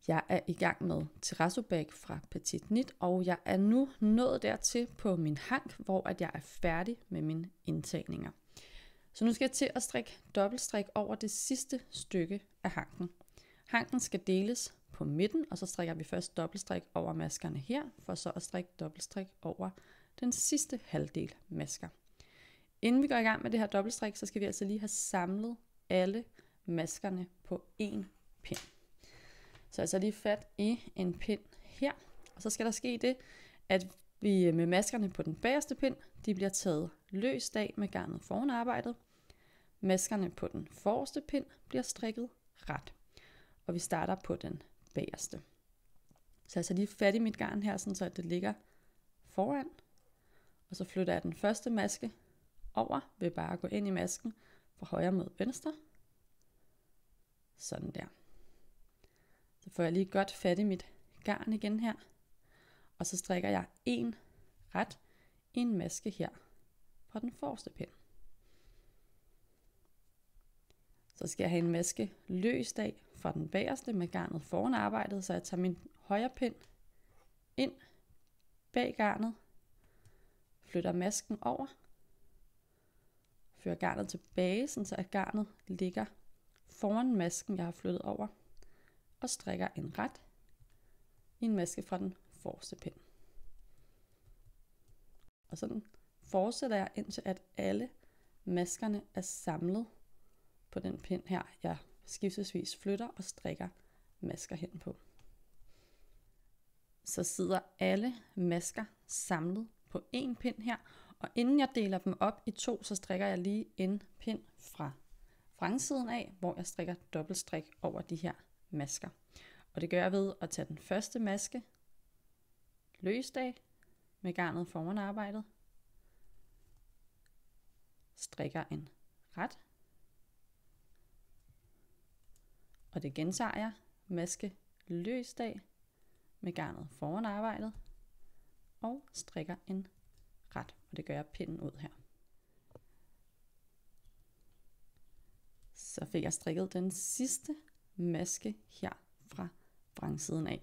Jeg er i gang med terrazzo bag fra Petit Knit, og jeg er nu nået dertil på min hank, hvor jeg er færdig med mine indtagninger. Så nu skal jeg til at strikke dobbeltstrik over det sidste stykke af hanken. Hanken skal deles på midten, og så strikker vi først dobbeltstrik over maskerne her, for så at strikke dobbeltstrik over den sidste halvdel masker. Inden vi går i gang med det her dobbeltstrik, så skal vi altså lige have samlet alle maskerne på én pind. Så altså lige fat i en pind her, og så skal der ske det, at vi med maskerne på den bagerste pind, de bliver taget løst af med garnet foran arbejdet. Maskerne på den forreste pind bliver strikket ret, og vi starter på den bagerste. Så altså lige fat i mit garn her, sådan så at det ligger foran, og så flytter jeg den første maske over ved bare at gå ind i masken fra højre mod venstre. Sådan der. Så får jeg lige godt fat i mit garn igen her, og så strikker jeg en ret i en maske her fra den forreste pind. Så skal jeg have en maske løst af fra den bagerste med garnet foran arbejdet, så jeg tager min højre pind ind bag garnet, flytter masken over, fører garnet tilbage, så at garnet ligger foran masken, jeg har flyttet over, og strikker en ret i en maske fra den forreste pind. Og sådan fortsætter jeg indtil at alle maskerne er samlet på den pind her, jeg skiftesvis flytter og strikker masker hen på. Så sidder alle masker samlet på en pind her, og inden jeg deler dem op i to, så strikker jeg lige en pind fra vrangsiden af, hvor jeg strikker dobbeltstrik over de her masker. Og det gør jeg ved at tage den første maske løst af med garnet foran arbejdet, strikker en ret, og det gentager jeg, maske løst af med garnet foran arbejdet, og strikker en ret, og det gør jeg pinden ud her. Så fik jeg strikket den sidste maske her fra vrangsiden af.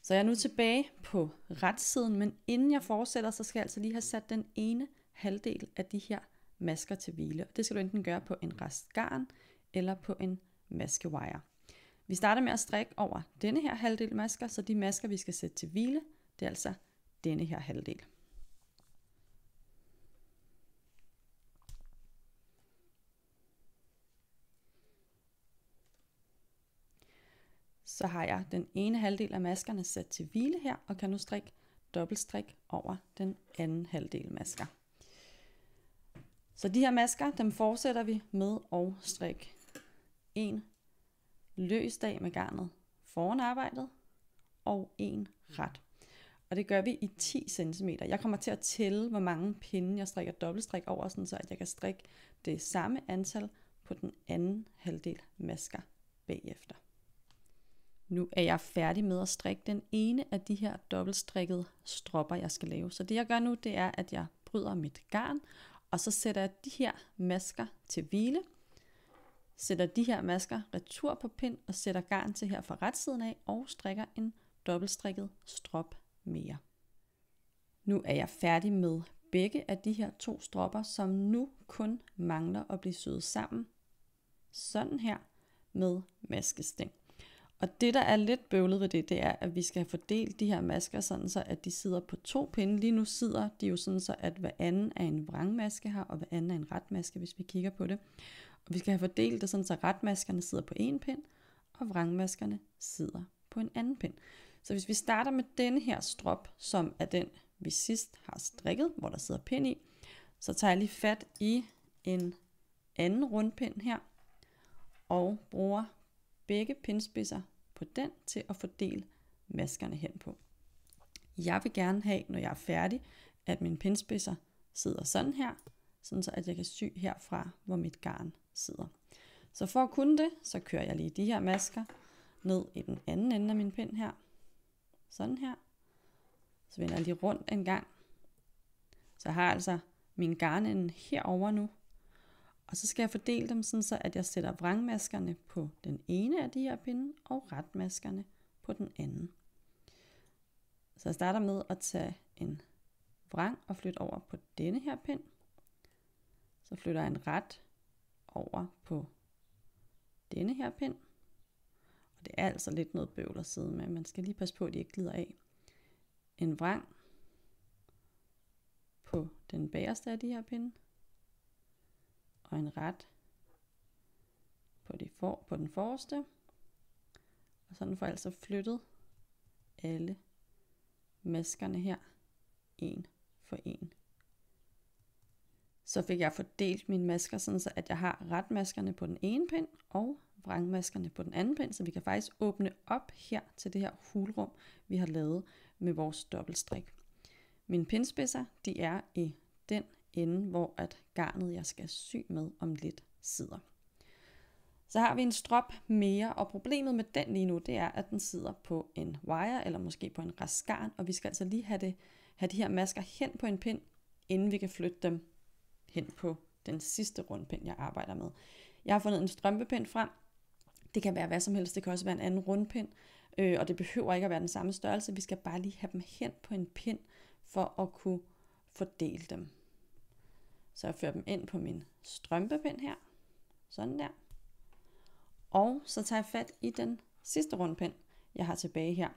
Så jeg er nu tilbage på retsiden, men inden jeg fortsætter, så skal jeg altså lige have sat den ene halvdel af de her masker til hvile. Det skal du enten gøre på en rest garn eller på en maskewire. Vi starter med at strikke over denne her halvdel masker, så de masker vi skal sætte til hvile, det er altså denne her halvdel. Så har jeg den ene halvdel af maskerne sat til hvile her, og kan nu strikke dobbeltstrik over den anden halvdel masker. Så de her masker, dem fortsætter vi med at strikke en løst af med garnet foran arbejdet, og en ret. Og det gør vi i 10 cm. Jeg kommer til at tælle, hvor mange pinde jeg strikker dobbeltstrik over, sådan så at jeg kan strikke det samme antal på den anden halvdel masker bagefter. Nu er jeg færdig med at strikke den ene af de her dobbeltstrikkede stropper, jeg skal lave. Så det jeg gør nu, det er, at jeg bryder mit garn, og så sætter jeg de her masker til hvile. Sætter de her masker retur på pind, og sætter garn til her fra retsiden af, og strikker en dobbeltstrikket strop mere. Nu er jeg færdig med begge af de her 2 stropper, som nu kun mangler at blive syet sammen. Sådan her med maskesting. Og det der er lidt bøvlet ved det er, at vi skal have fordelt de her masker sådan så, at de sidder på 2 pinde. Lige nu sidder de jo sådan så, at hver anden er en vrangmaske her, og hver anden er en retmaske, hvis vi kigger på det. Og vi skal have fordelt det sådan så, retmaskerne sidder på en pind, og vrangmaskerne sidder på en anden pind. Så hvis vi starter med denne her strop, som er den, vi sidst har strikket, hvor der sidder pind i, så tager jeg lige fat i en anden rundpind her, og bruger begge pindspidser på den til at fordele maskerne hen på. Jeg vil gerne have, når jeg er færdig, at mine pindspidser sidder sådan her, sådan så at jeg kan sy herfra, hvor mit garn sidder. Så for at kunne det, så kører jeg lige de her masker ned i den anden ende af min pind her. Sådan her. Så vender jeg lige rundt en gang. Så jeg har altså min garnende herover nu. Og så skal jeg fordele dem sådan, så at jeg sætter vrangmaskerne på den ene af de her pinde, og retmaskerne på den anden. Så jeg starter med at tage en vrang og flytte over på denne her pind. Så flytter jeg en ret over på denne her pind. Og det er altså lidt noget bøvl at sidde med. Man skal lige passe på, at de ikke glider af. En vrang på den bagerste af de her pinde. Og en ret på den forreste. Og sådan får jeg altså flyttet alle maskerne her, en for en. Så fik jeg fordelt mine masker, sådan så at jeg har retmaskerne på den ene pind, og vrangmaskerne på den anden pind, så vi kan faktisk åbne op her til det her hulrum, vi har lavet med vores dobbeltstrik. Mine pindspidser, de er i den ende, hvor at garnet, jeg skal sy med om lidt, sidder. Så har vi en strop mere, og problemet med den lige nu, det er, at den sidder på en wire, eller måske på en rest garn, og vi skal altså lige have de her masker hen på en pind, inden vi kan flytte dem hen på den sidste rundpind, jeg arbejder med. Jeg har fundet en strømpepind frem. Det kan være hvad som helst, det kan også være en anden rundpind, og det behøver ikke at være den samme størrelse. Vi skal bare lige have dem hen på en pind, for at kunne fordele dem. Så jeg fører dem ind på min strømpepind her, sådan der. Og så tager jeg fat i den sidste rundpind, jeg har tilbage her.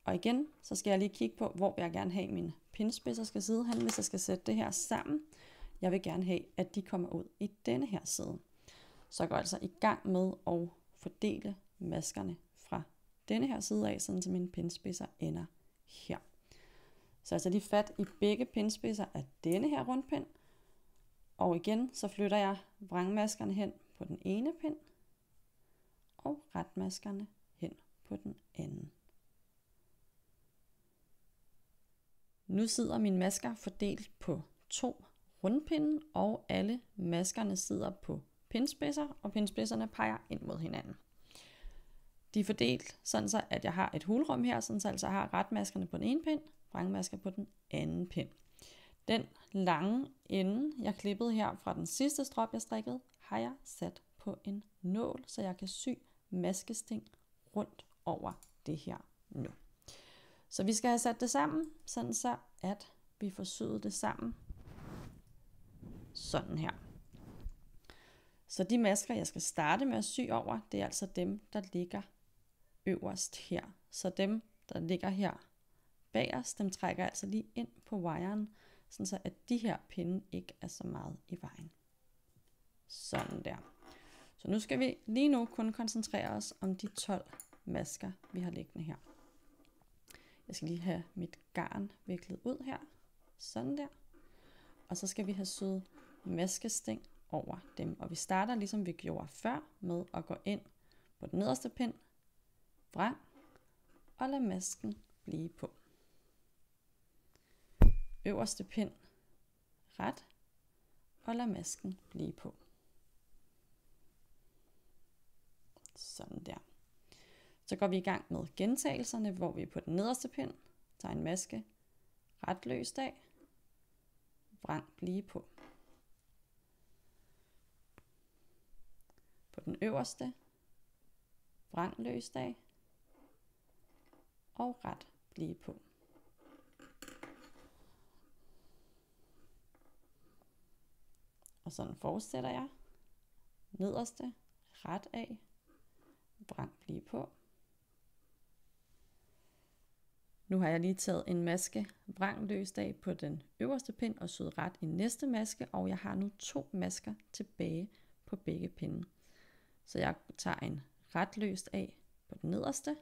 Og igen, så skal jeg lige kigge på, hvor jeg gerne have mine pindspidser skal sidde hen, hvis jeg skal sætte det her sammen. Jeg vil gerne have, at de kommer ud i denne her side. Så jeg går altså i gang med at fordele maskerne fra denne her side af, sådan så mine pindspidser ender her. Så altså lige fat i begge pindspidser af denne her rundpind. Og igen, så flytter jeg vrangmaskerne hen på den ene pind, og retmaskerne hen på den anden. Nu sidder mine masker fordelt på 2 rundpinde, og alle maskerne sidder på pindspidser, og pindspidserne peger ind mod hinanden. De er fordelt sådan så, at jeg har et hulrum her, sådan så altså jeg har retmaskerne på den ene pind, vrangmasker på den anden pind. Den lange ende, jeg klippede her fra den sidste strop, jeg strikkede, har jeg sat på en nål, så jeg kan sy maskesting rundt over det her nu. Så vi skal have sat det sammen, sådan så at vi får syet det sammen sådan her. Så de masker, jeg skal starte med at sy over, det er altså dem, der ligger øverst her. Så dem, der ligger her bagerst, dem trækker jeg altså lige ind på wiren, sådan så at de her pinde ikke er så meget i vejen. Sådan der. Så nu skal vi lige nu kun koncentrere os om de 12 masker, vi har liggende her. Jeg skal lige have mit garn viklet ud her. Sådan der. Og så skal vi have syet maskesting over dem. Og vi starter ligesom vi gjorde før med at gå ind på den nederste pind, vrang, og lade masken blive på. Øverste pind, ret, og lad masken blive på. Sådan der. Så går vi i gang med gentagelserne, hvor vi på den nederste pind tager en maske ret løst af, vrang blive på. På den øverste, vrang løst af, og ret blive på. Og sådan fortsætter jeg. Nederste, ret af, vrang blive på. Nu har jeg lige taget en maske vrang løst af på den øverste pind og syet ret i næste maske, og jeg har nu 2 masker tilbage på begge pinde. Så jeg tager en ret løst af på den nederste,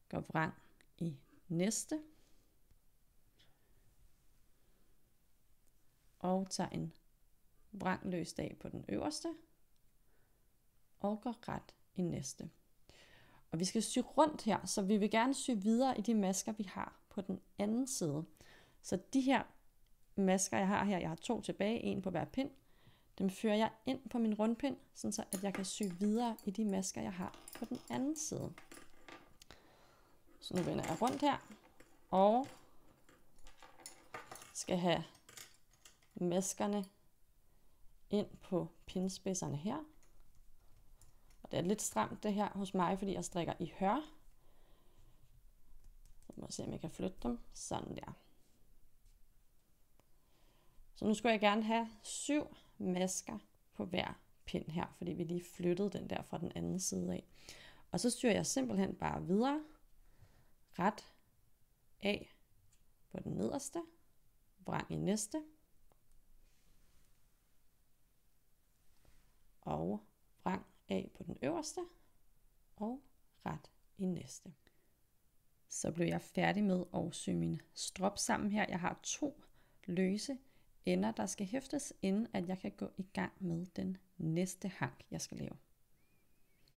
går vrang i næste, og tager en vrang løst af på den øverste, og går ret i næste. Og vi skal sy rundt her, så vi vil gerne sy videre i de masker, vi har på den anden side. Så de her masker, jeg har her, jeg har 2 tilbage, en på hver pind, dem fører jeg ind på min rundpind, så at jeg kan sy videre i de masker, jeg har på den anden side. Så nu vender jeg rundt her, og skal have maskerne ind på pindespidserne her. Og det er lidt stramt det her hos mig, fordi jeg strikker i hør. Så må jeg se, om jeg kan flytte dem. Sådan der. Så nu skulle jeg gerne have 7 masker på hver pind her, fordi vi lige flyttede den der fra den anden side af. Og så styrer jeg simpelthen bare videre, ret af på den nederste, vrang i næste, og vrang af på den øverste, og ret i næste. Så blev jeg færdig med at sy min strop sammen her. Jeg har 2 løse ender, der skal hæftes, inden at jeg kan gå i gang med den næste hank, jeg skal lave.